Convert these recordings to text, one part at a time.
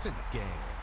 points in the game.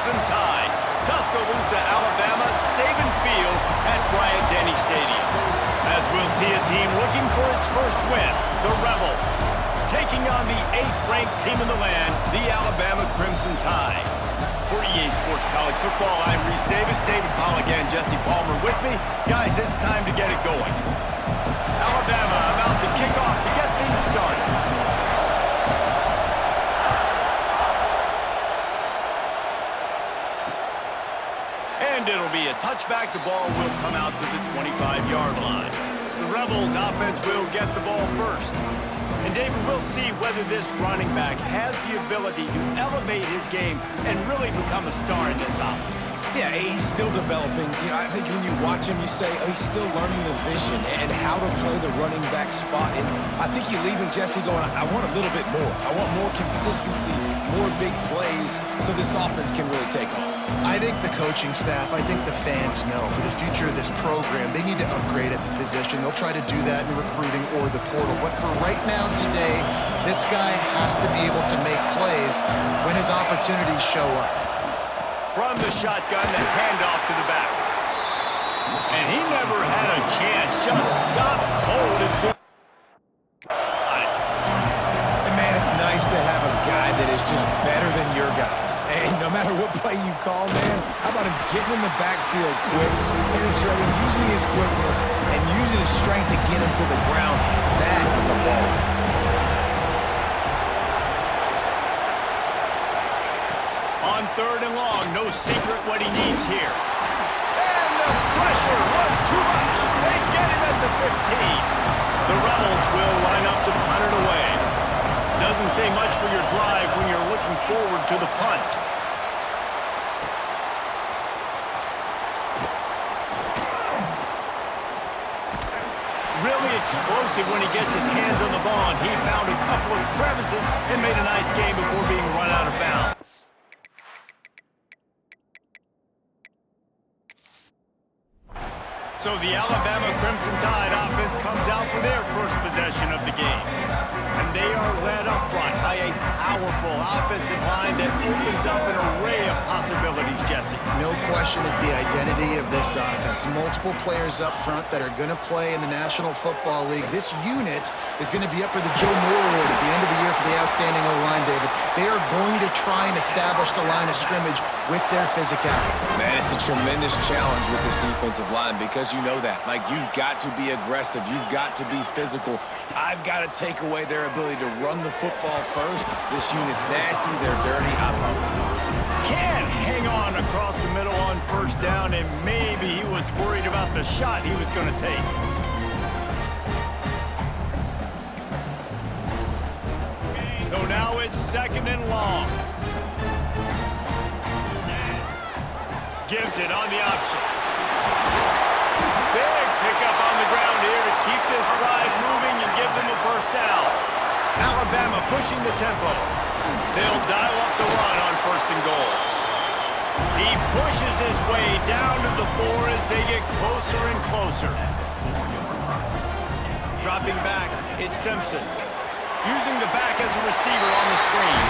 Crimson Tide, Tuscaloosa, Alabama, Saban Field at Bryant-Denny Stadium. As we'll see a team looking for its first win, the Rebels. taking on the 8th-ranked team in the land, the Alabama Crimson Tide. For EA Sports College Football, I'm Reese Davis, David Pollack, and Jesse Palmer with me. Guys, it's time to get it going. Alabama about to kick off to get things started. And it'll be a touchback. The ball will come out to the 25-yard line. The Rebels offense will get the ball first. And David, we'll see whether this running back has the ability to elevate his game and really become a star in this offense. Yeah, he's still developing. I think when you watch him, you say, oh, he's still learning the vision and how to play the running back spot. And I think you're leaving Jesse going, I want a little bit more. I want more consistency, more big plays, so this offense can really take off. I think the coaching staff, I think the fans know for the future of this program, they need to upgrade at the position. They'll try to do that in recruiting or the portal. But for right now, today, this guy has to be able to make plays when his opportunities show up. From the shotgun, the handoff to the back. And he never had a chance, just stopped cold as soon. And man, it's nice to have a guy that is just better than your guys. And no matter what play you call, man, how about him getting in the backfield quick, penetrating, using his quickness, and using his strength to get him to the ground. That is a ball. On 3rd and long, no secret what he needs here. And the pressure was too much. They get him at the 15. The Rebels will line up to punt it away. Doesn't say much for your drive when you're looking forward to the punt. Really explosive when he gets his hands on the ball, and he found a couple of crevices and made a nice game before being run out of bounds. So the Alabama Crimson Tide offense comes out for their first possession of the game. And they are led up front by a powerful offensive line that opens up an array of possibilities, Jesse. No question it's the identity of this offense. Multiple players up front that are going to play in the National Football League. This unit is going to be up for the Joe Moore Award at the end of the year for the outstanding O-line, David. They are going to try and establish the line of scrimmage with their physicality. Man, it's a tremendous challenge with this defensive line because you know that. Like, you've got to be aggressive. You've got to be physical. I've got to take away their ability to run the football first. This unit's nasty. They're dirty. I love it. Can't hang on across the middle on 1st down, and maybe he was worried about the shot he was going to take. So now it's 2nd and long. Gives it on the option. Big pickup on the ground here to keep this drive moving and give them a 1st down. Alabama pushing the tempo. They'll dial up the run on 1st and goal. He pushes his way down to the 4 as they get closer and closer. Dropping back, it's Simpson. Using the back as a receiver on the screen.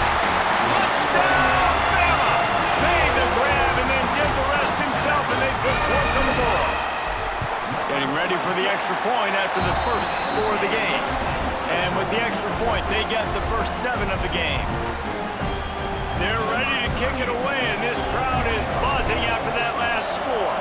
Touchdown, Bama! Made the grab and then did the rest himself, and they put points on the board. Getting ready for the extra point after the first score of the game. And with the extra point, they get the first 7 of the game. They're ready to kick it away, and this crowd is buzzing after that last score.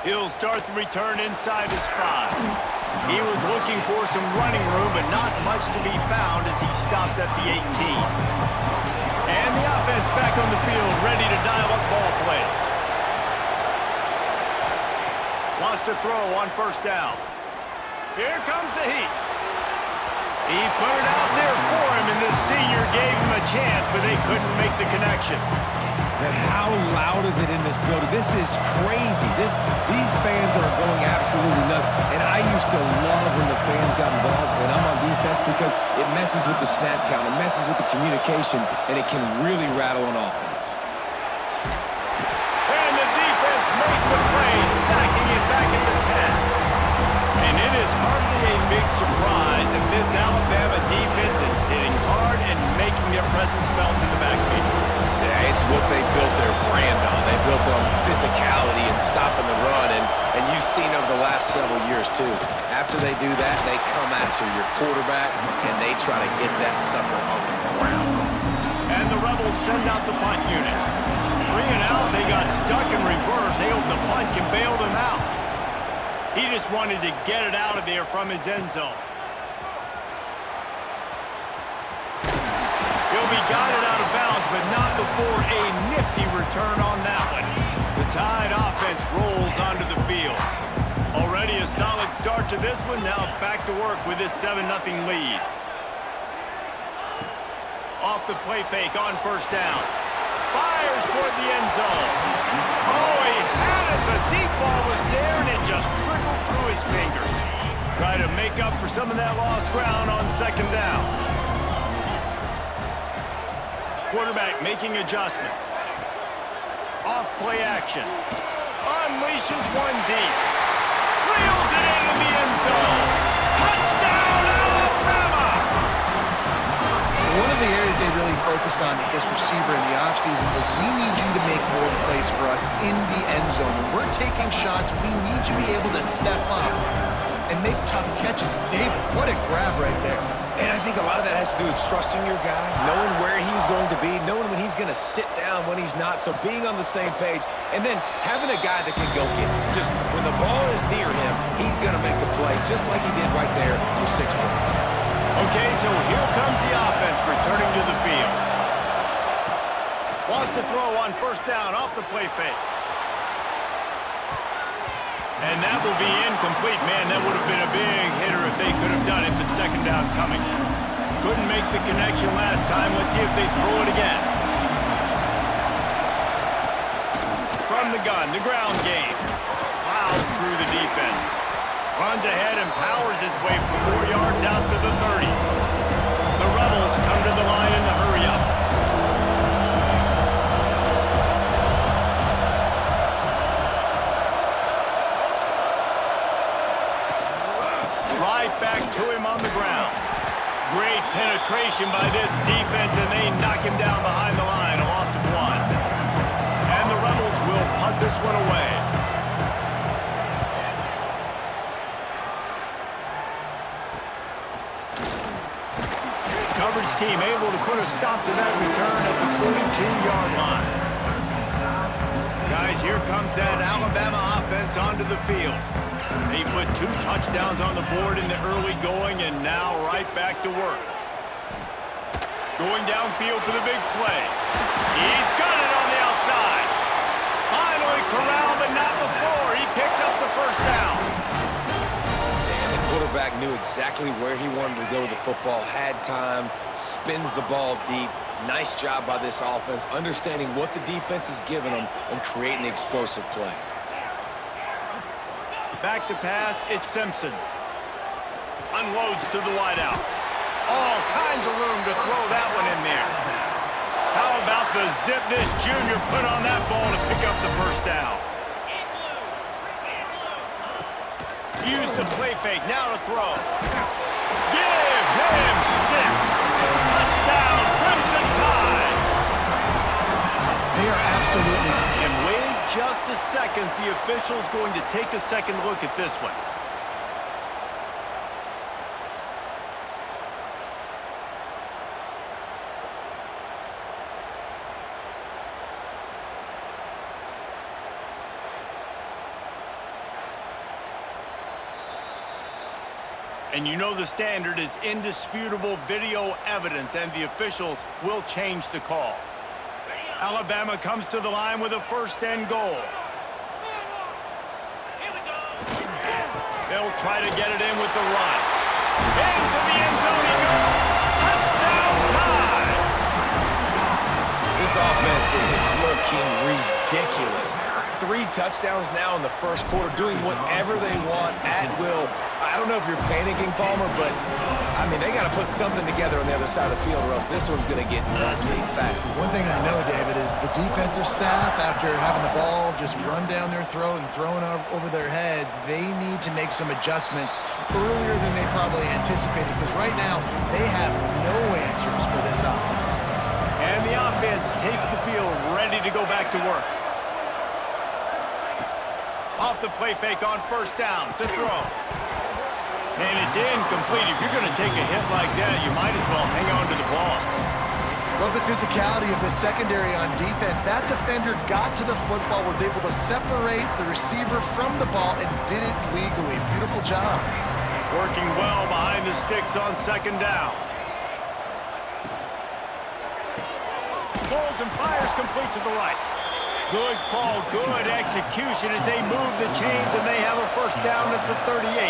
He'll start the return inside his 5. He was looking for some running room, but not much to be found as he stopped at the 18. And the offense back on the field, ready to dial up ball plays. Lost a throw on 1st down. Here comes the heat. He put it out there for him, and this senior gave him a chance, but they couldn't make the connection. And how loud is it in this building? This is crazy. These fans are going absolutely nuts. And I used to love when the fans got involved, and I'm on defense because it messes with the snap count, it messes with the communication, and it can really rattle an offense. And the defense makes a play, sacking it back at the 10. And it is hardly a big surprise that this Alabama defense is hitting hard and making their presence felt in the backfield. Yeah, it's what they built their brand on. They built it on physicality and stopping the run, and you've seen over the last several years, too. After they do that, they come after your quarterback, and they try to get that sucker on the ground. And the Rebels send out the punt unit. 3 and out, they got stuck in reverse. They hope the punt can bail them out. He just wanted to get it out of there from his end zone. He'll be guided out of bounds, but not before a nifty return on that one. The Tide offense rolls onto the field. Already a solid start to this one. Now back to work with this 7-0 lead. Off the play fake on first down. Fires toward the end zone. Oh, he had it. The deep ball was there, and it just trickled through his fingers. Try to make up for some of that lost ground on second down. Quarterback making adjustments. Off play action. Unleashes one deep. Reels it into the end zone. Touchdown, Alabama! One of the areas they really focused on with this receiver in the offseason was we need you to make more plays for us in the end zone. When we're taking shots, we need you to be able to step up and make tough catches. David, what a grab right there. And I think a lot of that has to do with trusting your guy, knowing where he's going to be, knowing when he's going to sit down, when he's not, so being on the same page, and then having a guy that can go get it. Just when the ball is near him, he's going to make the play, just like he did right there for 6 points. Okay, so here comes the offense returning to the field. Wants to throw on first down off the play fake. And that will be incomplete. Man, that would have been a big hitter if they could have done it, but second down coming. Couldn't make the connection last time. Let's see if they throw it again. From the gun, the ground game. Plows through the defense. Runs ahead and powers his way for 4 yards out to the 30. The Rebels come to the line in the hurry-up. Right back to him on the ground. Great penetration by this defense, and they knock him down behind the line. A loss of 1. And the Rebels will punt this one away. Coverage team able to put a stop to that return at the 42-yard line. Guys, here comes that Alabama offense onto the field. They put 2 touchdowns on the board in the early going, and now right back to work. Going downfield for the big play. He's got it on the outside. Finally corralled, but not before. He picks up the first down. And the quarterback knew exactly where he wanted to go with the football, had time, spins the ball deep. Nice job by this offense, understanding what the defense is giving them and creating the explosive play. Back to pass, it's Simpson. Unloads to the wideout. All kinds of room to throw that one in there. How about the zip this junior put on that ball to pick up the first down? Use the play fake, now to throw. Give him 6. Touchdown, Crimson Tide. They are absolutely... And wait just a second, the official's going to take a second look at this one. And you know the standard is indisputable video evidence, and the officials will change the call. Alabama comes to the line with a first and goal. They'll try to get it in with the run. Into the end zone he goes. Touchdown Tide! This offense is looking ridiculous. 3 touchdowns now in the first quarter, doing whatever they want at will. I don't know if you're panicking, Palmer, but, I mean, they got to put something together on the other side of the field, or else this one's going to get ugly fat. One thing I know, David, is the defensive staff, after having the ball just run down their throat and thrown over their heads, they need to make some adjustments earlier than they probably anticipated, because right now they have no answers for this offense. And the offense offense takes the field, ready to go back to work. Off the play fake on first down to throw. And it's incomplete. If you're going to take a hit like that, you might as well hang on to the ball. Love the physicality of the secondary on defense. That defender got to the football, was able to separate the receiver from the ball, and did it legally. Beautiful job. Working well behind the sticks on second down. Pulls and fires complete to the right. Good call, good execution as they move the chains, and they have a first down at the 38.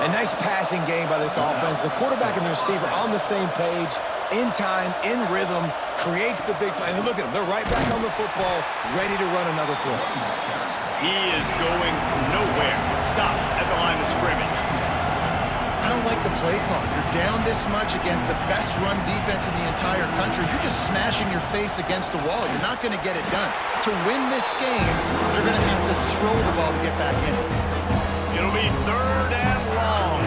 A nice passing game by this offense. The quarterback and the receiver on the same page, in time, in rhythm, creates the big play. And look at them. They're right back on the football, ready to run another play. He is going nowhere. Stop at the line of scrimmage. I don't like the play call. You're down this much against the best run defense in the entire country. You're just smashing your face against the wall. You're not going to get it done. To win this game, you're going to have to throw the ball to get back in it. It'll be third and long.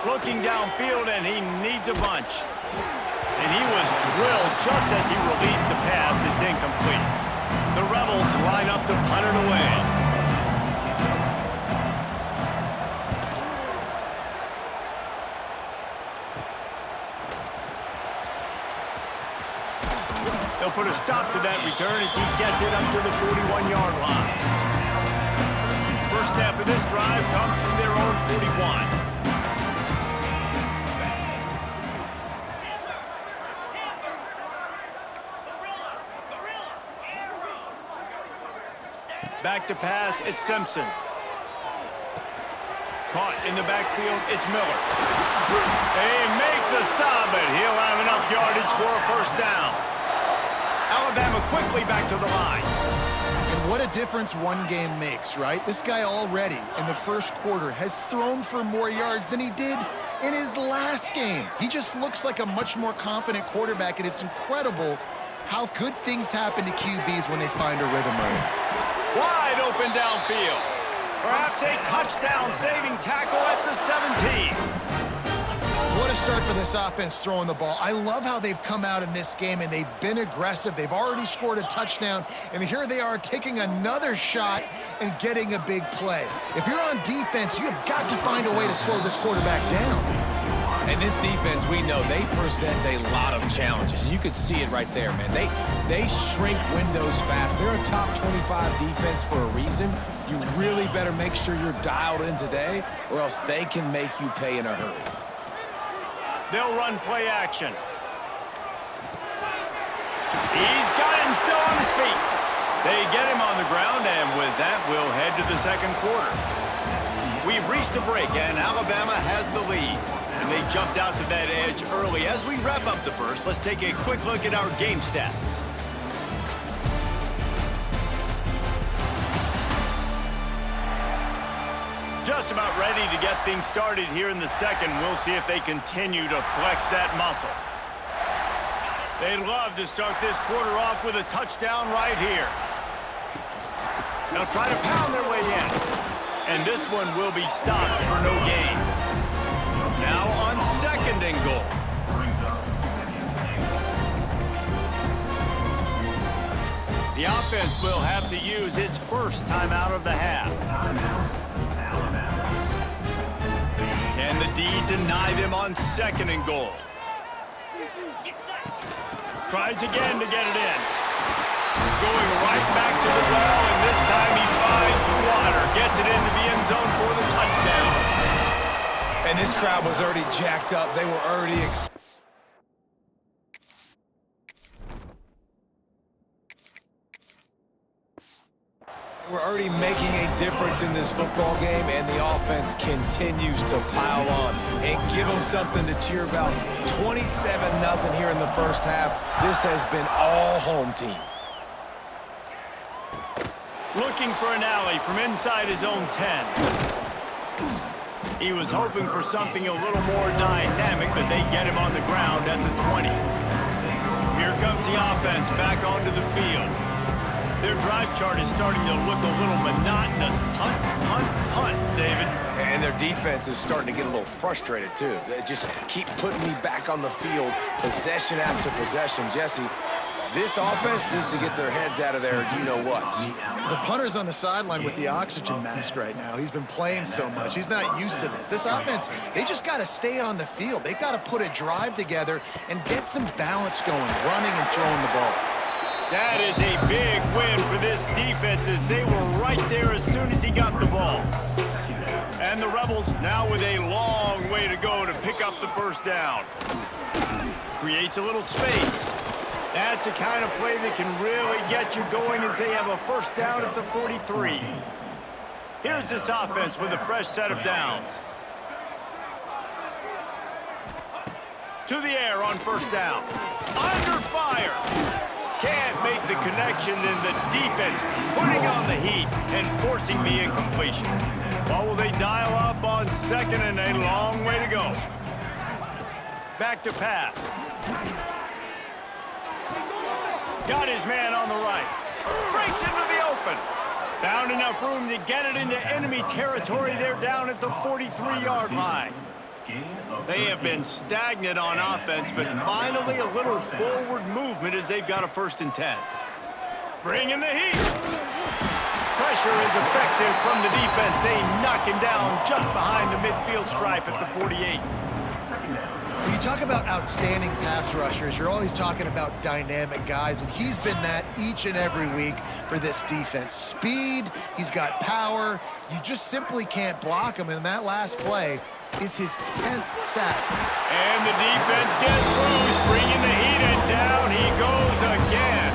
Looking downfield, and he needs a bunch. And he was drilled just as he released the pass. It's incomplete. The Rebels line up to punt it away. They'll put a stop to that return as he gets it up to the 41-yard line. First snap of this drive comes from their own 41. Back to pass, it's Simpson. Caught in the backfield, it's Miller. They make the stop, but he'll have enough yardage for a first down. Alabama quickly back to the line. And what a difference one game makes, right? This guy already in the first quarter has thrown for more yards than he did in his last game. He just looks like a much more confident quarterback, and it's incredible how good things happen to QBs when they find a rhythm early. Wide open downfield. Perhaps a touchdown-saving tackle at the 17. What a start for this offense throwing the ball. I love how they've come out in this game, and they've been aggressive. They've already scored a touchdown, and here they are taking another shot and getting a big play. If you're on defense, you have got to find a way to slow this quarterback down. And this defense, we know, they present a lot of challenges. And you could see it right there, man. They shrink windows fast. They're a top 25 defense for a reason. You really better make sure you're dialed in today, or else they can make you pay in a hurry. They'll run play action. He's got him still on his feet. They get him on the ground, and with that, we'll head to the second quarter. We've reached a break, and Alabama has the lead. And they jumped out to that edge early. As we wrap up the first, let's take a quick look at our game stats. Just about ready to get things started here in the second. We'll see if they continue to flex that muscle. They'd love to start this quarter off with a touchdown right here. They'll try to pound their way in. And this one will be stopped for no gain. Now on second and goal. The offense will have to use its first timeout of the half. Can the D deny them on second and goal? Tries again to get it in. Going right back to the well, and this time he finds water. Gets it into the end zone for the touchdown. And this crowd was already jacked up. They were already making a difference in this football game, and the offense continues to pile on and give them something to cheer about. 27-0 here in the first half. This has been all home team. Looking for an alley from inside his own 10. He was hoping for something a little more dynamic, but they get him on the ground at the 20. Here comes the offense back onto the field. Their drive chart is starting to look a little monotonous. Punt, punt, punt, David. And their defense is starting to get a little frustrated, too. They just keep putting me back on the field, possession after possession. Jesse, this offense needs to get their heads out of their you-know-whats. The punter's on the sideline with the oxygen mask right now. He's been playing so much. He's not used to this. This offense, they just got to stay on the field. They've got to put a drive together and get some balance going, running and throwing the ball. That is a big win for this defense as they were right there as soon as he got the ball. And the Rebels now with a long way to go to pick up the first down. Creates a little space. That's the kind of play that can really get you going as they have a first down at the 43. Here's this offense with a fresh set of downs. To the air on first down. Under fire. Can't make the connection, and the defense putting on the heat and forcing the incompletion. Well, will they dial up on second and a long way to go? Back to pass. Got his man on the right. Breaks into the open. Found enough room to get it into enemy territory. They're down at the 43-yard line. They have been stagnant on offense, but finally a little forward movement as they've got a 1st and 10. Bringing the heat. Pressure is effective from the defense. They knock him down just behind the midfield stripe at the 48. When you talk about outstanding pass rushers, you're always talking about dynamic guys, and he's been that each and every week for this defense. Speed, he's got power. You just simply can't block him, and that last play is his 10th sack. And the defense gets loose, bringing the heat, and down he goes again.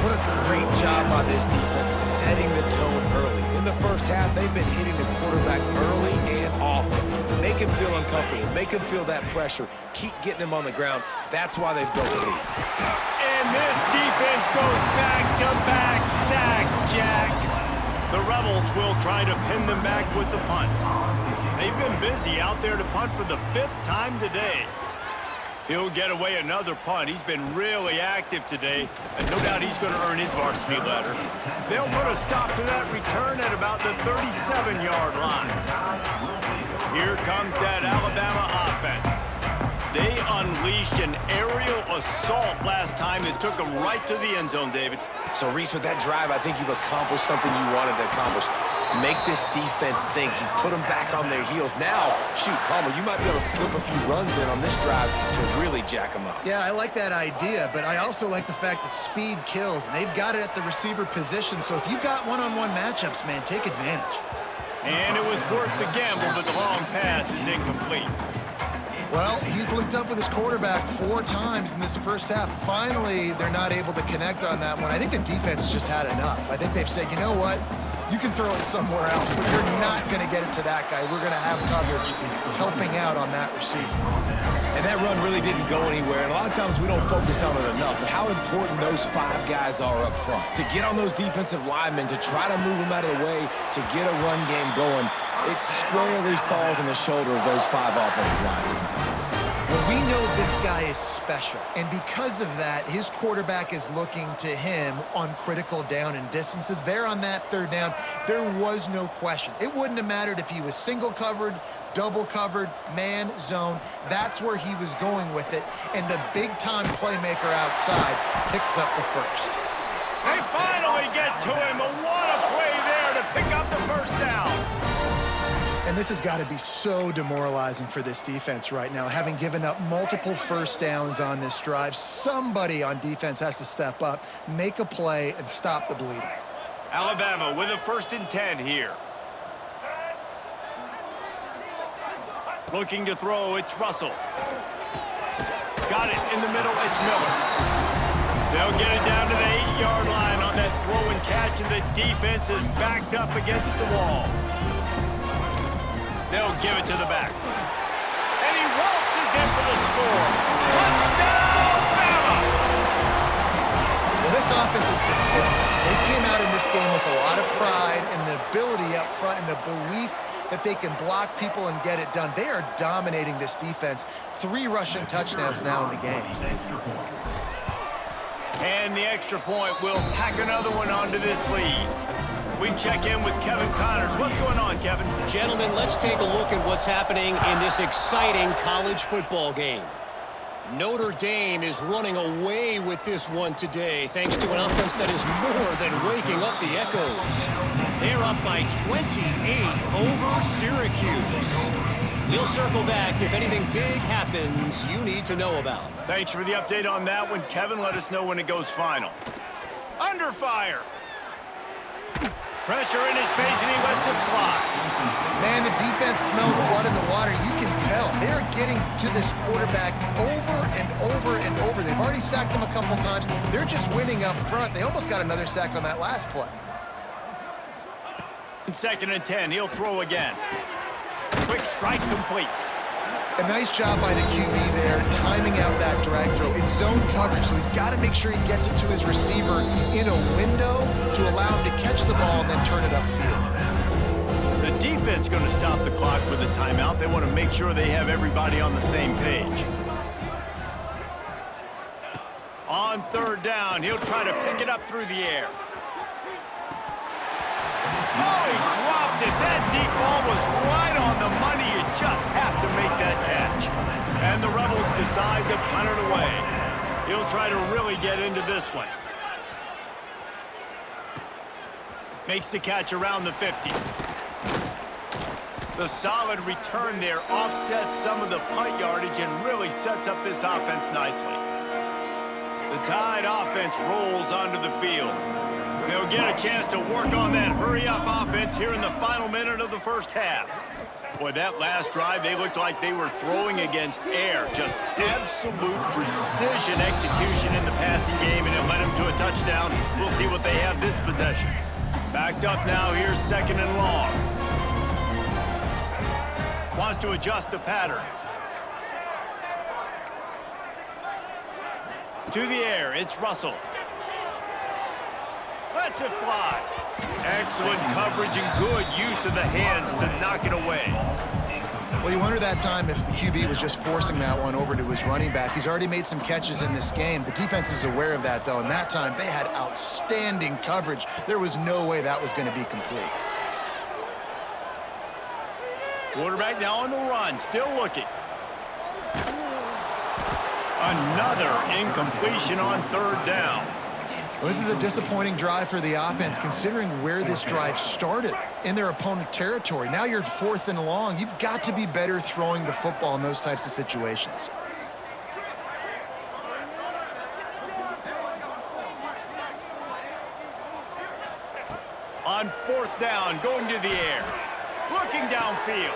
What a great job by this defense, setting the tone early. In the first half, they've been hitting the quarterback early and often. Make him feel uncomfortable. Make him feel that pressure. Keep getting him on the ground. That's why they've built the lead. And this defense goes back-to-back sack, Jack. The Rebels will try to pin them back with the punt. They've been busy out there to punt for the 5th time today. He'll get away another punt. He's been really active today, and no doubt he's going to earn his varsity letter. They'll put a stop to that return at about the 37-yard line. Here comes that Alabama offense. They unleashed an aerial assault last time that took them right to the end zone, David. So, Reese, with that drive, I think you've accomplished something you wanted to accomplish. Make this defense think. You put them back on their heels. Now, shoot, Palmer, you might be able to slip a few runs in on this drive to really jack them up. Yeah, I like that idea, but I also like the fact that speed kills, and they've got it at the receiver position. So if you've got one-on-one matchups, man, take advantage. And it was worth the gamble, but the long pass is incomplete. Well, he's linked up with his quarterback 4 times in this first half. Finally, they're not able to connect on that one. I think the defense just had enough. I think they've said, you know what? You can throw it somewhere else, but you're not going to get it to that guy. We're going to have coverage helping out on that receiver. And that run really didn't go anywhere. And a lot of times we don't focus on it enough. But how important those 5 guys are up front. To get on those defensive linemen, to try to move them out of the way, to get a run game going, it squarely falls on the shoulder of those 5 offensive linemen. Well, we know this guy is special, and because of that, his quarterback is looking to him on critical down and distances. There on that 3rd down, there was no question. It wouldn't have mattered if he was single covered, double covered, man, zone. That's where he was going with it, and the big-time playmaker outside picks up the first. They finally get to him, but what a play there to pick up the first down. And this has got to be so demoralizing for this defense right now, having given up multiple first downs on this drive. Somebody on defense has to step up, make a play, and stop the bleeding. Alabama with a 1st and 10 here. Looking to throw, it's Russell. Got it in the middle, it's Miller. They'll get it down to the 8-yard line on that throw and catch, and the defense is backed up against the wall. They'll give it to the back. And he waltzes in for the score. Touchdown, Bama! Well, this offense has been physical. They came out in this game with a lot of pride and the ability up front and the belief that they can block people and get it done. They are dominating this defense. 3 rushing touchdowns now in the game. And the extra point will tack another one onto this lead. We check in with Kevin Connors. What's going on, Kevin? Gentlemen, let's take a look at what's happening in this exciting college football game. Notre Dame is running away with this one today, thanks to an offense that is more than waking up the echoes. They're up by 28 over Syracuse. We'll circle back if anything big happens you need to know about. Thanks for the update on that one, Kevin. Let us know when it goes final. Under fire. Pressure in his face, and he lets it fly. Man, the defense smells blood in the water. You can tell. They're getting to this quarterback over and over and over. They've already sacked him a couple times. They're just winning up front. They almost got another sack on that last play. 2nd and 10. He'll throw again. Quick strike complete. A nice job by the QB there, timing out that drag throw. It's zone coverage, so he's got to make sure he gets it to his receiver in a window to allow him to catch the ball and then turn it upfield. The defense going to stop the clock with a timeout. They want to make sure they have everybody on the same page. On 3rd down, he'll try to pick it up through the air. Oh, he dropped it. That deep ball was right on the money. You just have to make that catch. And the Rebels decide to punt it away. He'll try to really get into this one. Makes the catch around the 50. The solid return there offsets some of the punt yardage and really sets up this offense nicely. The Tide offense rolls onto the field. They'll get a chance to work on that hurry-up offense here in the final minute of the first half. Boy, that last drive, they looked like they were throwing against air. Just absolute precision execution in the passing game, and it led them to a touchdown. We'll see what they have this possession. Backed up now, here's 2nd and long. Wants to adjust the pattern. To the air, it's Russell. Lets it fly. Excellent coverage and good use of the hands to knock it away. Well, you wonder that time if the QB was just forcing that one over to his running back. He's already made some catches in this game. The defense is aware of that, though, and that time they had outstanding coverage. There was no way that was going to be complete. Quarterback now on the run, still looking. Another incompletion on 3rd down. Well, this is a disappointing drive for the offense, considering where this drive started in their opponent territory. Now you're 4th and long. You've got to be better throwing the football in those types of situations. On 4th down, going to the air. Looking downfield.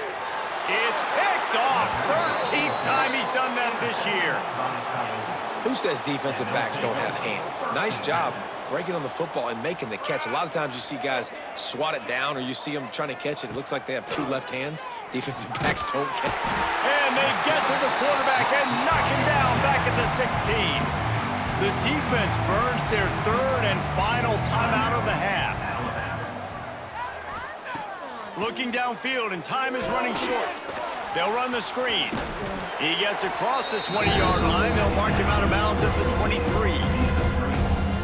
It's picked off. 13th time he's done that this year. Who says defensive backs don't have hands? Nice job breaking on the football and making the catch. A lot of times you see guys swat it down or you see them trying to catch it. It looks like they have 2 left hands. Defensive backs don't catch. And they get to the quarterback and knock him down back at the 16. The defense burns their 3rd and final timeout of the half. Looking downfield, and time is running short. They'll run the screen. He gets across the 20-yard line. They'll mark him out of bounds at the 23.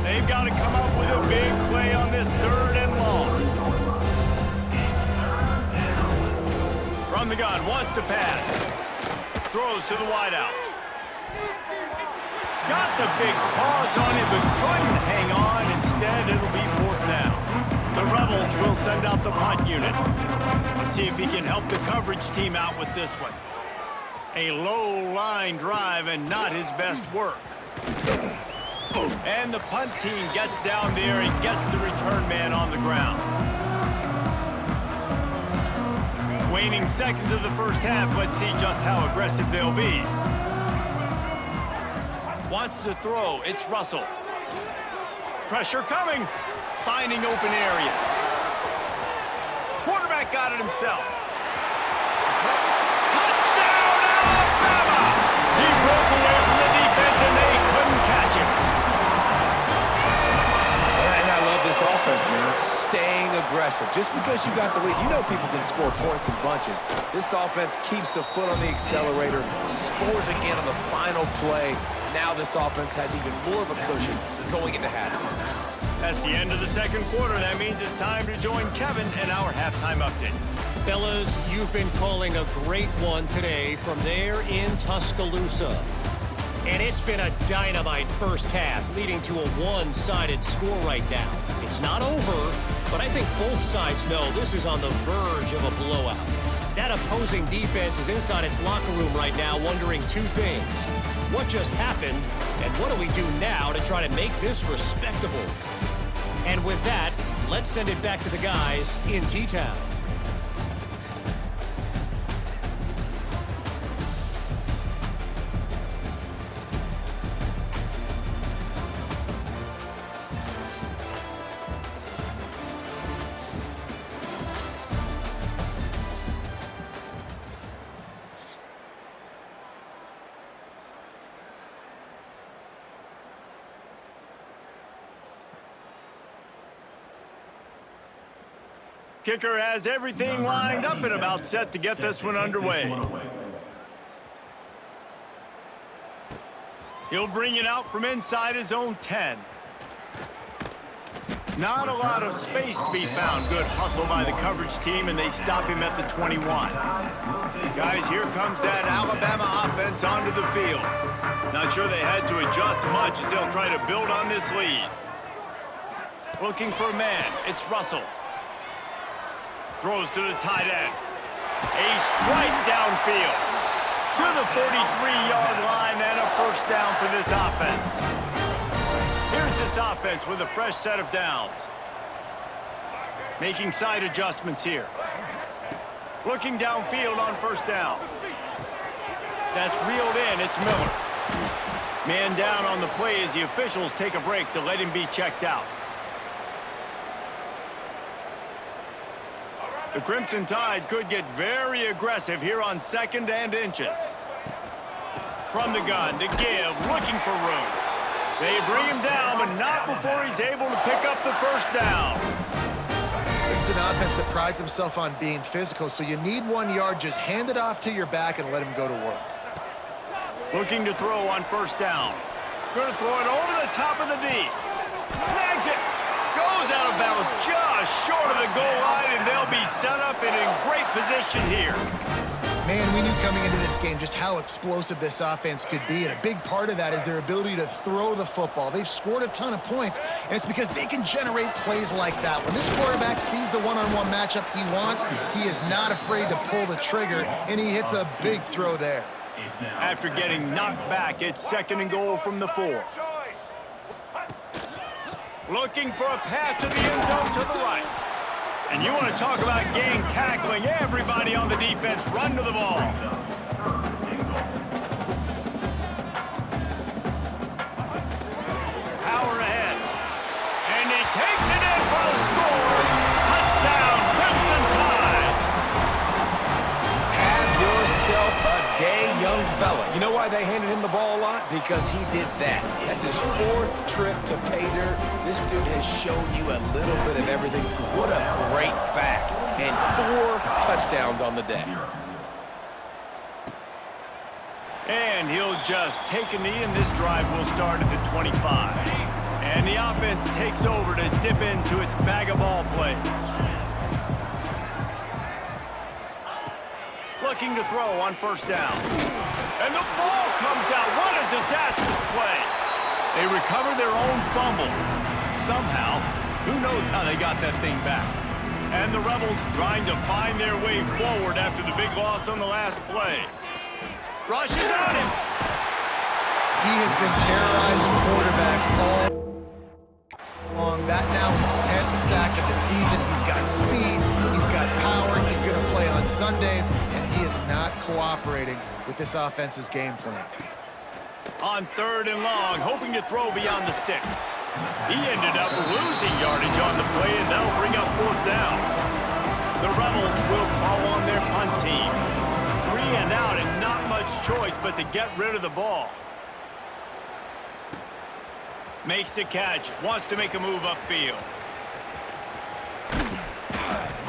They've got to come up with a big play on this 3rd and long. From the gun, wants to pass. Throws to the wideout. Got the big paws on it, but couldn't hang on. Instead, it'll be 4th down. The Rebels will send out the punt unit. Let's see if he can help the coverage team out with this one. A low line drive and not his best work. And the punt team gets down there and gets the return man on the ground. Waning seconds of the first half, let's see just how aggressive they'll be. Wants to throw, it's Russell. Pressure coming. Finding open areas. Quarterback got it himself. Touchdown, Alabama! He broke away from the defense and they couldn't catch him. And I love this offense, man. staying aggressive. Just because you got the lead, you know people can score points in bunches. This offense keeps the foot on the accelerator, scores again on the final play. Now this offense has even more of a cushion going into halftime. That's the end of the second quarter. That means it's time to join Kevin in our halftime update. Fellas, you've been calling a great one today from there in Tuscaloosa. And it's been a dynamite first half, leading to a one-sided score right now. It's not over, but I think both sides know this is on the verge of a blowout. That opposing defense is inside its locker room right now wondering two things. What just happened, and what do we do now to try to make this respectable? And with that, let's send it back to the guys in T-Town. Kicker has everything lined up and about set to get this one underway. He'll bring it out from inside his own 10. Not a lot of space to be found. Good hustle by the coverage team, and they stop him at the 21. Guys, here comes that Alabama offense onto the field. Not sure they had to adjust much as they'll try to build on this lead. Looking for a man. It's Russell. Throws to the tight end. A strike downfield to the 43-yard line and a first down for this offense. Here's this offense with a fresh set of downs. Making side adjustments here. Looking downfield on first down. That's reeled in. It's Miller. Man down on the play as the officials take a break to let him be checked out. The Crimson Tide could get very aggressive here on 2nd and inches. From the gun to give, looking for room. They bring him down, but not before he's able to pick up the first down. This is an offense that prides himself on being physical, so you need 1 yard, just hand it off to your back and let him go to work. Looking to throw on first down. Going to throw it over the top of the D. Snags it. Goes out of bounds just short of the goal line, and they'll be set up and in great position here. Man, we knew coming into this game just how explosive this offense could be, and a big part of that is their ability to throw the football. They've scored a ton of points, and it's because they can generate plays like that. When this quarterback sees the one-on-one matchup he wants, he is not afraid to pull the trigger, and he hits a big throw there. After getting knocked back, it's 2nd and goal from the 4. Looking for a path to the end zone to the right. And you want to talk about gang tackling. Everybody on the defense run to the ball. Power ahead. And he takes it in for a score. Touchdown, Crimson Tide. Have yourself a day, young fella. You know why they handed him the ball a lot? Because he did that. That's his 4th trip to pay dirt. This dude has shown you a little bit of everything. What a great back. And 4 touchdowns on the day. And he'll just take a knee, and this drive will start at the 25. And the offense takes over to dip into its bag of ball plays. Looking to throw on first down. And the ball comes out. What a disastrous play. They recover their own fumble. Somehow, who knows how they got that thing back. And the Rebels trying to find their way forward after the big loss on the last play. Rushes on him. He has been terrorizing quarterbacks all long. That now his 10th sack of the season. He's got speed, he's got power, he's going to play on Sundays, and he is not cooperating with this offense's game plan. On 3rd and long, hoping to throw beyond the sticks. He ended up losing yardage on the play, and that'll bring up 4th down. The Rebels will call on their punt team. 3 and out, and not much choice but to get rid of the ball. Makes the catch, wants to make a move upfield.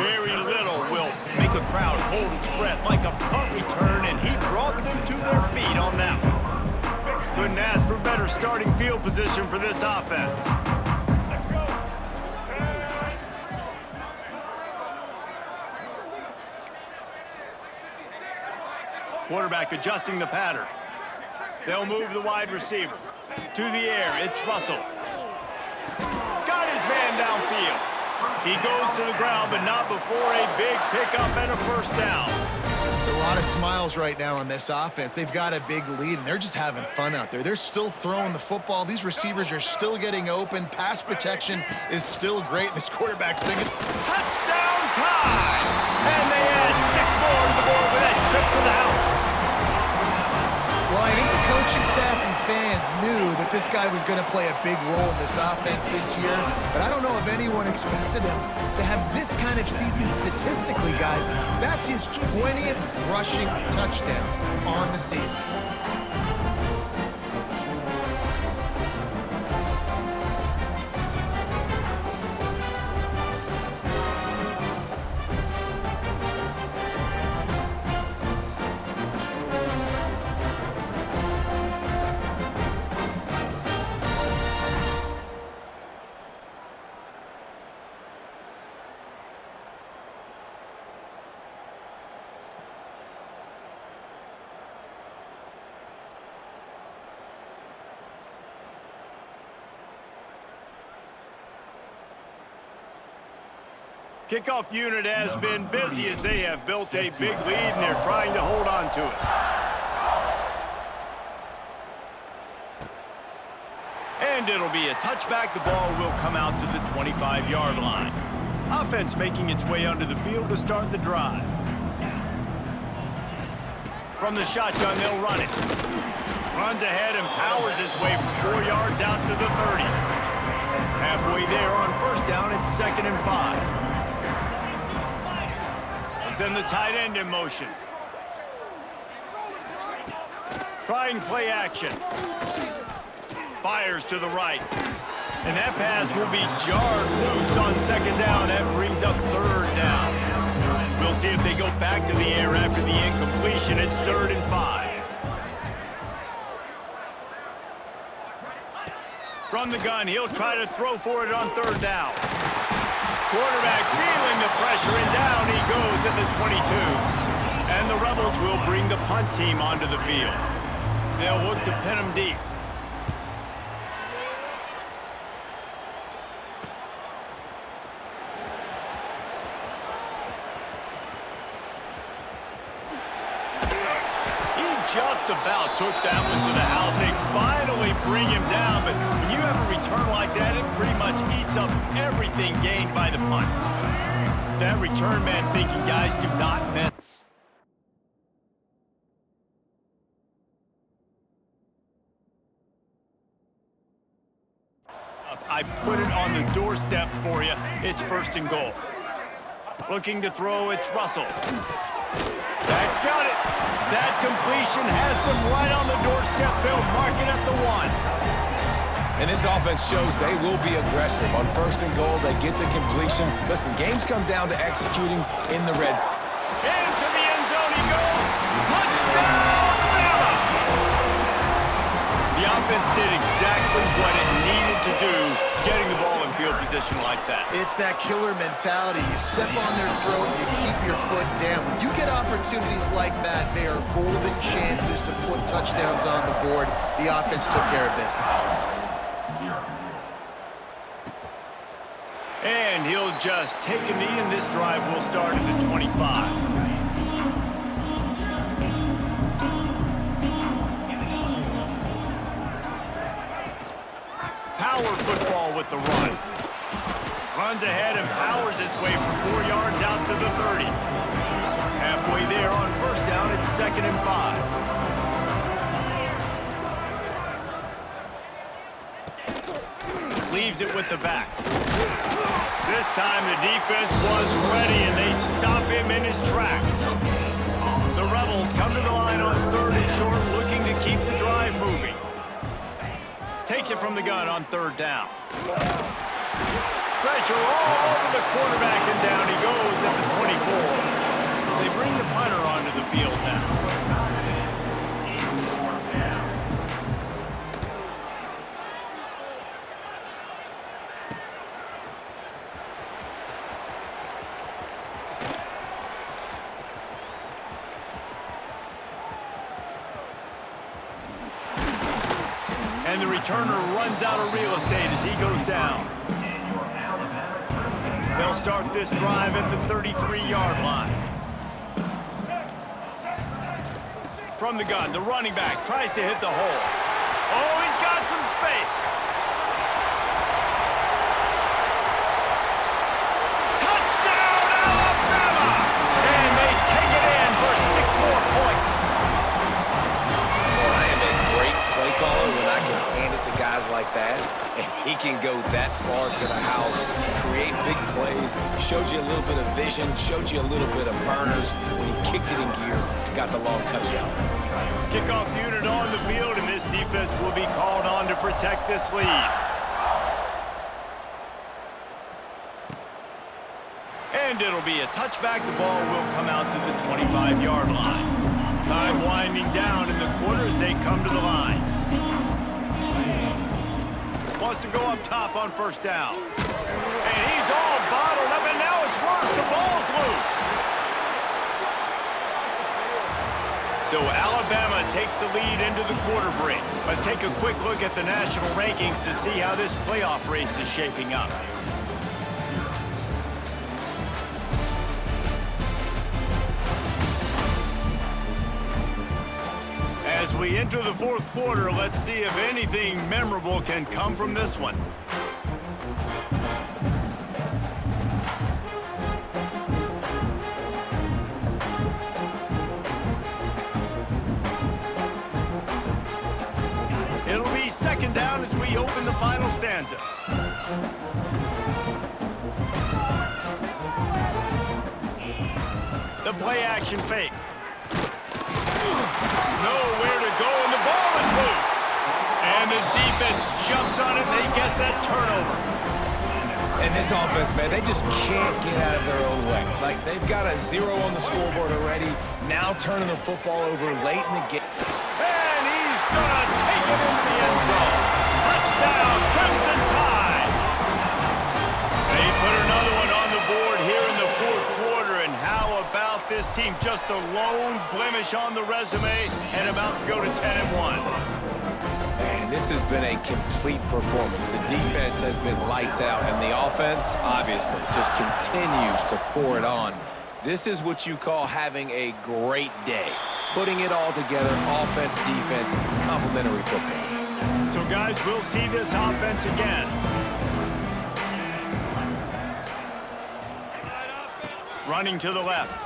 Very little will make a crowd hold its breath like a punt return, and he brought them to their feet on that one. Couldn't ask for better starting field position for this offense. Quarterback adjusting the pattern. They'll move the wide receiver. To the air, it's Russell. Got his man downfield. He goes to the ground, but not before a big pickup and a first down. A lot of smiles right now on this offense. They've got a big lead, and they're just having fun out there. They're still throwing the football. These receivers are still getting open. Pass protection is still great. This quarterback's thinking, Touchdown time! And they add 6 more to the board with that trip to the house. well, I think the coaching staff and fans knew that this guy was going to play a big role in this offense this year, but I don't know if anyone expected him to have this kind of season statistically, guys. That's his 20th rushing touchdown on the season. Kickoff unit has been busy as they have built a big lead, and they're trying to hold on to it. And it'll be a touchback. The ball will come out to the 25-yard line. Offense making its way onto the field to start the drive. From the shotgun, they'll run it. Runs ahead and powers his way for 4 yards out to the 30. Halfway there on first down, it's 2nd and 5. Send the tight end in motion. Trying play action. Fires to the right. And that pass will be jarred loose on 2nd down. That brings up 3rd down. We'll see if they go back to the air after the incompletion. It's 3rd and 5. From the gun, he'll try to throw for it on 3rd down. Quarterback feeling the pressure, and down he goes at the 22. And the Rebels will bring the punt team onto the field. They'll look to pin him deep. He just about took that one to the house. They finally bring him down, but when you have a return like that, it pretty much eats up everything gained by the punt. That return man thinking guys do not mess. I put it on the doorstep for you. It's 1st and goal. Looking to throw, it's Russell. That's got it. That completion has them right on the doorstep. They'll mark it at the 1. And this offense shows they will be aggressive. On 1st and goal, they get the completion. Listen, games come down to executing in the red zone. Into the end zone he goes. Touchdown, Bama! The offense did exactly what it needed to do, getting the ball in field position like that. It's that killer mentality. You step on their throat, you keep your foot down. When you get opportunities like that, they are golden chances to put touchdowns on the board. The offense took care of business. And he'll just take a knee, and this drive will start at the 25. Power football with the run. Runs ahead and powers his way for 4 yards out to the 30. Halfway there on first down, it's 2nd and 5. Leaves it with the back. This time the defense was ready, and they stop him in his tracks. The Rebels come to the line on 3rd and short, looking to keep the drive moving. Takes it from the gun on 3rd down. Pressure all over the quarterback, and down he goes at the 24. They bring the punter onto the field now. And the returner runs out of real estate as he goes down. They'll start this drive at the 33-yard line. From the gun, the running back tries to hit the hole. Oh, he's got some space. Touchdown, Alabama! And they take it in for 6 more points. I am a great play caller when I can hand it to guys like that, and he can go that far to the house, create big plays, showed you a little bit of vision, showed you a little bit of burners when he kicked it in gear and got the long touchdown. Kickoff unit on the field, and this defense will be called on to protect this lead. And it'll be a touchback. The ball will come out to the 25-yard line. Time winding down in the quarter as they come to the line. Wants to go up top on first down. And he's all bottled up, and now it's worse. The ball's loose. So Alabama takes the lead into the quarter break. Let's take a quick look at the national rankings to see how this playoff race is shaping up. As we enter the fourth quarter, let's see if anything memorable can come from this one. It'll be second down as we open the final stanza. The play action fake. Nowhere to go, and the ball is loose. And the defense jumps on it, and they get that turnover. And this offense, man, they just can't get out of their own way. Like, they've got a 0 on the scoreboard already, now turning the football over late in the game. And he's gonna take it into the end zone. Touchdown, Crimson Tide. They put another one on the board here in the fourth quarter, and how about this team? Just a lone blemish on the resume and about to go to 10-1. Man, this has been a complete performance. The defense has been lights out, and the offense, obviously, just continues to pour it on. This is what you call having a great day. Putting it all together, offense, defense, complementary football. So, guys, we'll see this offense again. Running to the left.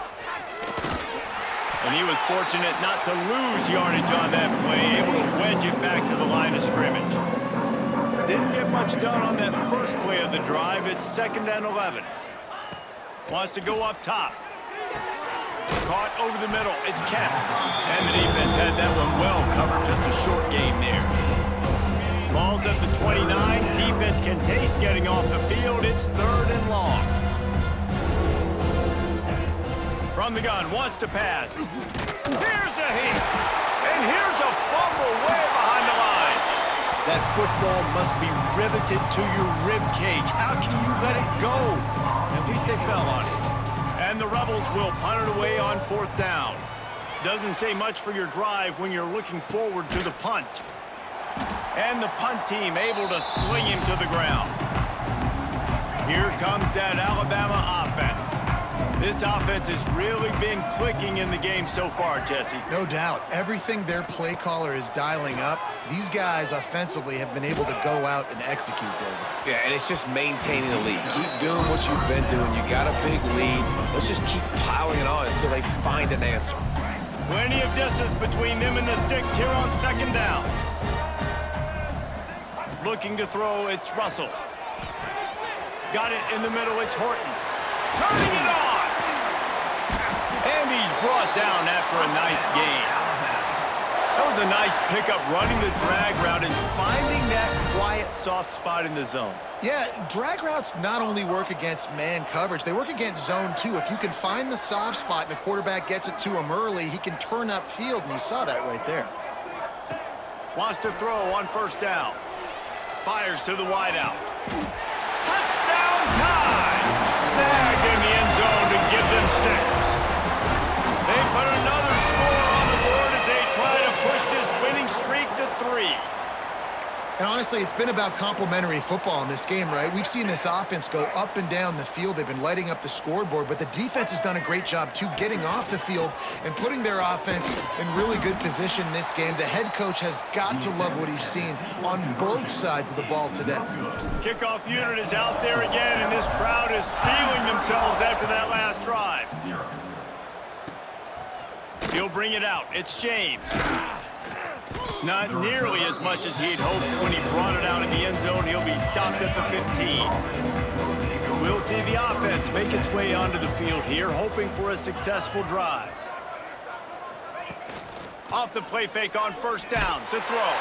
And he was fortunate not to lose yardage on that play, able to wedge it back to the line of scrimmage. Didn't get much done on that first play of the drive. It's 2nd and 11. Wants to go up top. Caught over the middle. It's Kemp. And the defense had that one well covered. Just a short game there. Ball's at the 29. Defense can taste getting off the field. It's 3rd and long. From the gun, wants to pass. Here's a hit. And here's a fumble way behind the line. That football must be riveted to your rib cage. How can you let it go? At least they fell on it. And the Rebels will punt it away on 4th down. Doesn't say much for your drive when you're looking forward to the punt. And the punt team able to sling him to the ground. Here comes that Alabama offense. This offense has really been clicking in the game so far, Jesse. No doubt. Everything their play caller is dialing up, these guys offensively have been able to go out and execute, David. Yeah, and it's just maintaining the lead. Keep doing what you've been doing. You got a big lead. Let's just keep piling it on until they find an answer. Plenty of distance between them and the sticks here on 2nd down. Looking to throw, it's Russell. Got it in the middle, it's Horton. Turning it on! And he's brought down after a nice gain. They'll was a nice pickup running the drag route and finding that quiet, soft spot in the zone. Yeah, drag routes not only work against man coverage, they work against zone too. If you can find the soft spot and the quarterback gets it to him early, he can turn upfield, and you saw that right there. Wants to throw on first down. Fires to the wideout. Touchdown time! Snagged in the end zone to give them 6. They put another score on the board as they try to push this winning streak to 3. And honestly, it's been about complementary football in this game, right? We've seen this offense go up and down the field. They've been lighting up the scoreboard, but the defense has done a great job, too, getting off the field and putting their offense in really good position in this game. The head coach has got to love what he's seen on both sides of the ball today. Kickoff unit is out there again, and this crowd is feeling themselves after that last drive. He'll bring it out. It's James. Not nearly as much as he'd hoped when he brought it out in the end zone. He'll be stopped at the 15. We'll see the offense make its way onto the field here, hoping for a successful drive. Off the play fake on first down to throw.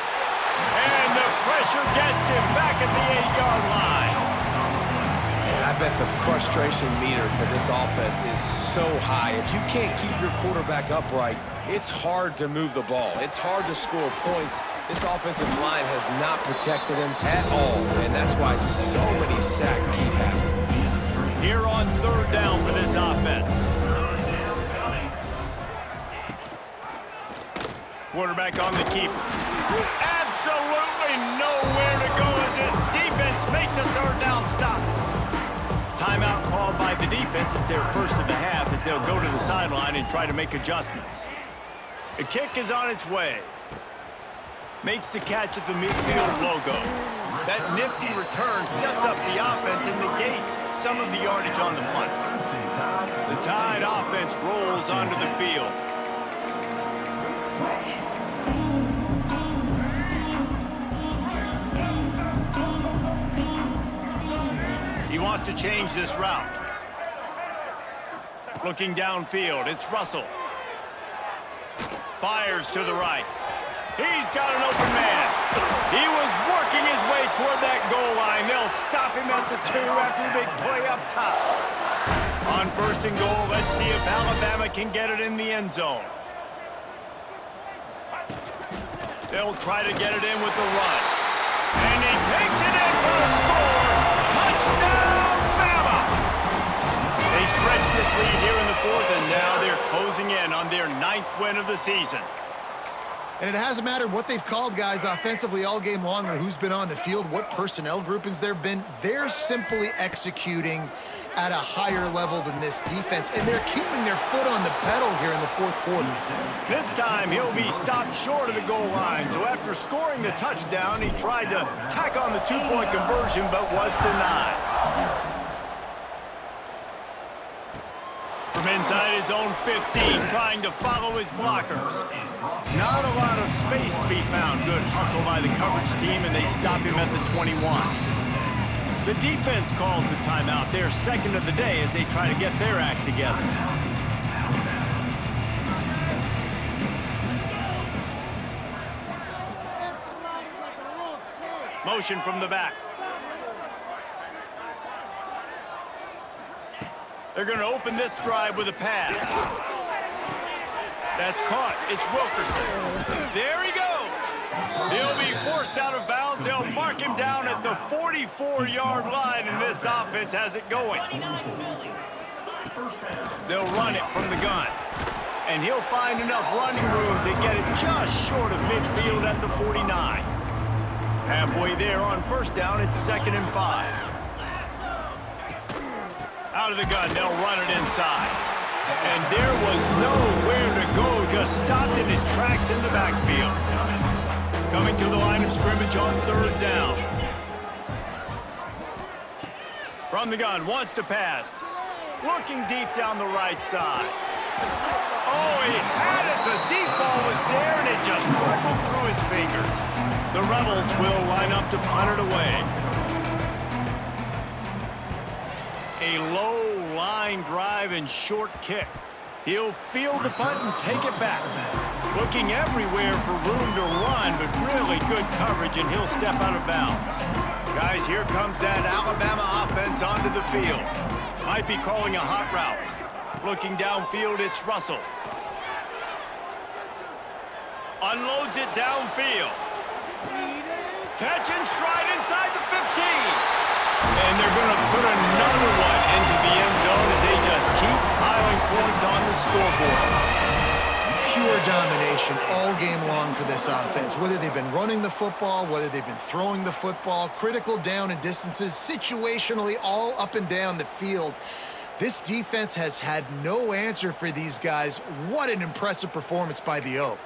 And the pressure gets him back at the 8-yard line. And I bet the frustration meter for this offense is so high. If you can't keep your quarterback upright, it's hard to move the ball. It's hard to score points. This offensive line has not protected him at all, and that's why so many sacks keep happening. Here on third down for this offense. Quarterback on the keeper. Absolutely nowhere to go as this defense makes a third down stop. Timeout called by the defense. It's their first of the half as they'll go to the sideline and try to make adjustments. The kick is on its way. Makes the catch at the midfield logo. That nifty return sets up the offense and negates some of the yardage on the punt. The Tide offense rolls onto the field. He wants to change this route. Looking downfield, it's Russell. Fires to the right. He's got an open man. He was working his way toward that goal line. They'll stop him at the 2 after the big play up top. On first and goal, let's see if Alabama can get it in the end zone. They'll try to get it in with the run. And he takes it in for a score. Touchdown, Bama! They stretch this lead here in the 4th, and now they're closing in on their 9th win of the season. And it hasn't mattered what they've called guys offensively all game long or who's been on the field, what personnel groupings there have been. They're simply executing at a higher level than this defense, and they're keeping their foot on the pedal here in the 4th quarter. This time, he'll be stopped short of the goal line. So after scoring the touchdown, he tried to tack on the 2-point conversion, but was denied. From inside his own 15, trying to follow his blockers. Not a lot of space to be found. Good hustle by the coverage team, and they stop him at the 21. The defense calls the timeout, their second of the day, as they try to get their act together. Motion from the back. They're going to open this drive with a pass. That's caught. It's Wilkerson. There he goes. He'll be forced out of bounds. They'll mark him down at the 44-yard line, and this offense has it going. They'll run it from the gun. And he'll find enough running room to get it just short of midfield at the 49. Halfway there on first down, it's 2nd and 5. Out of the gun, they'll run it inside. And there was nowhere to go, just stopped in his tracks in the backfield. Coming to the line of scrimmage on 3rd down. From the gun, wants to pass. Looking deep down the right side. Oh, he had it. The deep ball was there, and it just trickled through his fingers. The Rebels will line up to punt it away. A low line drive and short kick. He'll field the punt and take it back. Looking everywhere for room to run, but really good coverage, and he'll step out of bounds. Guys, here comes that Alabama offense onto the field. Might be calling a hot route. Looking downfield, it's Russell. Unloads it downfield. Catch and stride inside the 15. And they're going to put another one into the end zone as they just keep piling points on the scoreboard. Pure domination all game long for this offense. Whether they've been running the football, whether they've been throwing the football, critical down and distances, situationally all up and down the field. This defense has had no answer for these guys. What an impressive performance by the O.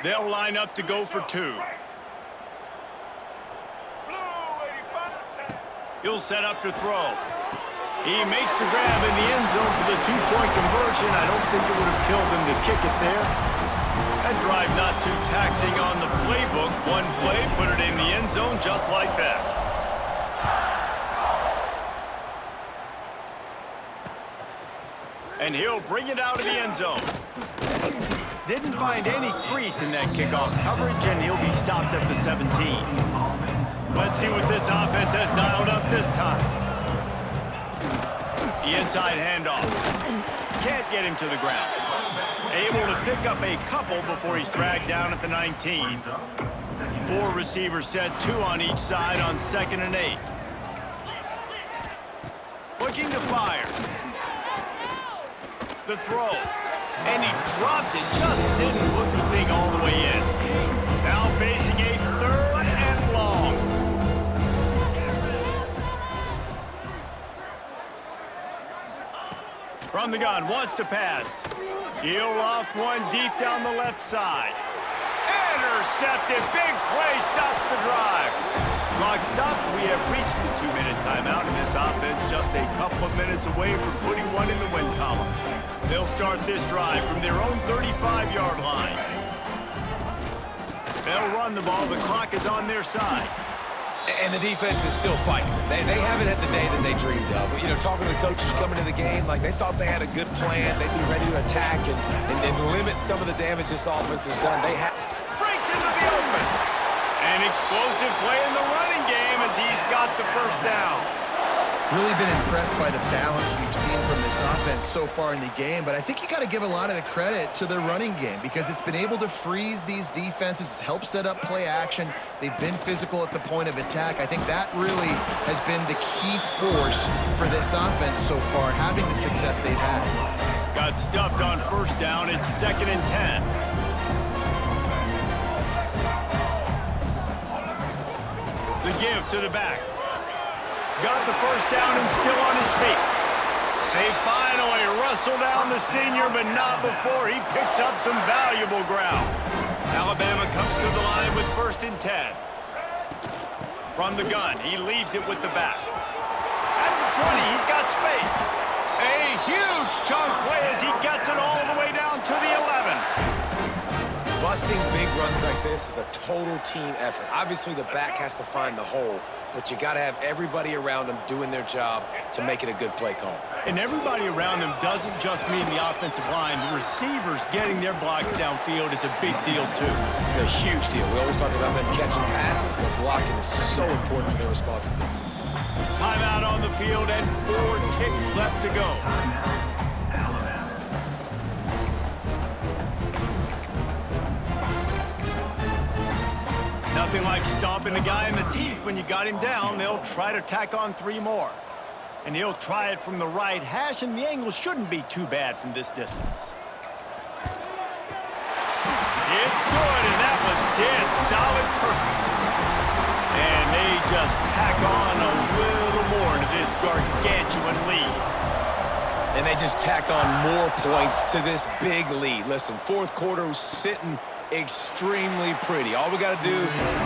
They'll line up to go for two. He'll set up to throw. He makes the grab in the end zone for the two-point conversion. I don't think it would have killed him to kick it there. That drive not too taxing on the playbook. One play, put it in the end zone just like that. And he'll bring it out of the end zone. Didn't find any crease in that kickoff coverage, and he'll be stopped at the 17. Let's see what this offense has dialed up this time. The inside handoff. Can't get him to the ground. Able to pick up a couple before he's dragged down at the 19. 4 receivers set, 2 on each side on 2nd and 8. Looking to fire. The throw. And he dropped it, just didn't put the thing all the way in. Now facing a 3rd and long. From the gun, wants to pass. He'll loft one deep down the left side. Intercepted, big play, stops the drive. Clock stops, we have reached the 2-minute timeout, and this offense just a couple of minutes away from putting one in the win column. They'll start this drive from their own 35-yard line. They'll run the ball. The clock is on their side. And the defense is still fighting. They haven't had the day that they dreamed of. You know, talking to the coaches coming to the game, like they thought they had a good plan. They'd be ready to attack and limit some of the damage this offense has done. They have... Breaks into the open. An explosive play in the running game as he's got the first down. Really been impressed by the balance we've seen from this offense so far in the game, but I think you got to give a lot of the credit to the running game because it's been able to freeze these defenses, help set up play action. They've been physical at the point of attack. I think that really has been the key force for this offense so far, having the success they've had. Got stuffed on first down. It's 2nd and 10. The give to the back. Got the first down and still on his feet. They finally wrestle down the senior, but not before he picks up some valuable ground. Alabama comes to the line with 1st and 10. From the gun, he leaves it with the back. At the 20, he's got space. A huge chunk play as he gets it all the way down to the 11. Busting big runs like this is a total team effort. Obviously, the back has to find the hole, but you got to have everybody around them doing their job to make it a good play call. And everybody around them doesn't just mean the offensive line. The receivers getting their blocks downfield is a big deal, too. It's a huge deal. We always talk about them catching passes, but blocking is so important for their responsibilities. Timeout on the field and 4 ticks left to go. Nothing like stomping a guy in the teeth when you got him down. They'll try to tack on 3 more. And he'll try it from the right hash, and the angle shouldn't be too bad from this distance. It's good, and that was dead solid perfect. And they just tack on a little more to this gargantuan lead. And they just tack on more points to this big lead. Listen, 4th quarter was sitting extremely pretty. All we got to do,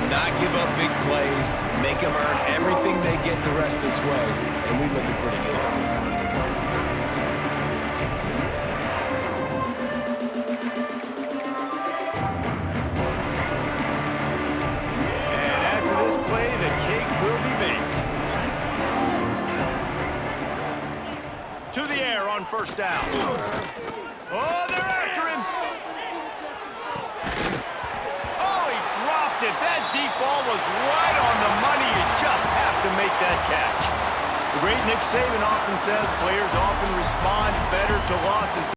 not give up big plays, make them earn everything they get the rest this way, and we looking pretty good. And after this play, the cake will be baked. To the air on first down. Oh, they're after him. Oh, he dropped it. That deep ball was right on the money. You just have to make that catch. The great Nick Saban often says players often respond better to losses